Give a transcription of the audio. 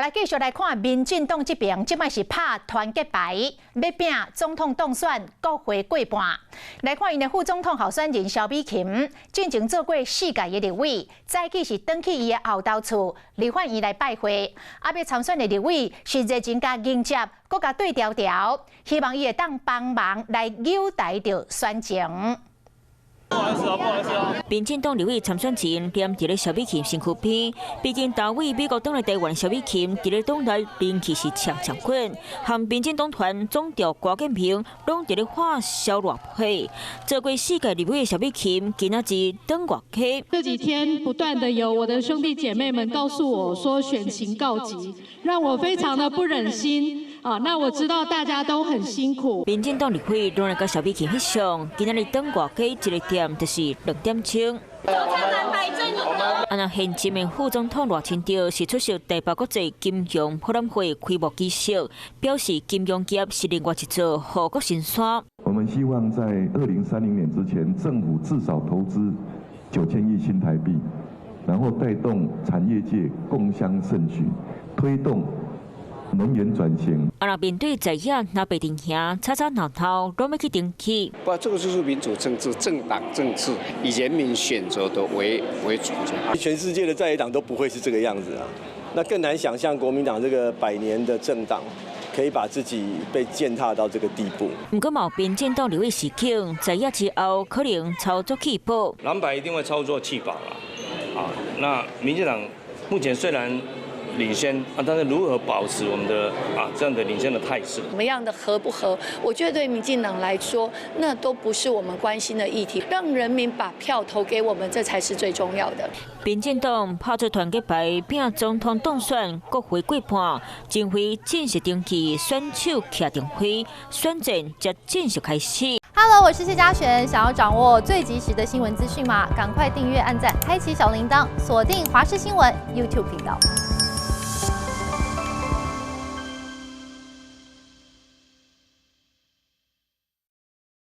来继续来看，民进党这边即摆是拍团结牌，要拼总统当选国会过半。来看因的副总统候选人萧美琴，进前做过4届的立委，再起是返去伊的后头厝，离反伊来拜会。啊，要参选的立委是热情甲迎接，搁甲对调调，希望伊会当帮忙来扭台着选情。 不好意思哦。民进党立委参选前，连伫咧萧美琴身躯边，毕竟大位美国党来台湾萧美琴伫咧党内人气是强滚，和民进党团总调郭建平拢伫咧画萧热配。做过4届立委的萧美琴，今仔日登外客。这几天不断的有我的兄弟姐妹们告诉我说选情告急，让我非常的不忍心。 那我知道大家都很辛苦。民进党立委拢来甲萧美琴翕相，今仔日登外客一个点就是2点钟。那现今的副总统赖清德是出席台北国际金融博览会开幕仪式，表示金融业是另外一座护国神山。我们希望在2030年之前，政府至少投资9000亿新台币，然后带动产业界共襄盛举，推动 能源转型。那面对在野那北顶兄吵吵闹闹，都要去顶起。不，这个就是民主政治、政党政治，以人民选择的为主。全世界的在野党都不会是这个样子啊，那更难想象国民党这个100年的政党，可以把自己被践踏到这个地步。不过，某民进党立委事件在野之后，可能操作气泡。蓝白一定会操作气保啦，那民进党目前虽然 领先但是如何保持我们的这样的领先的态势？什么样的合不合？我觉得对民进党来说，那都不是我们关心的议题。让人民把票投给我们，这才是最重要的。民进党拍出团结牌，拼总统当选国会过半，前回正式登记，选手徛定会，选战才正式开始。 Hello， 我是谢嘉璇。想要掌握最及时的新闻资讯吗？赶快订阅、按赞、开启小铃铛，锁定华视新闻 YouTube 频道。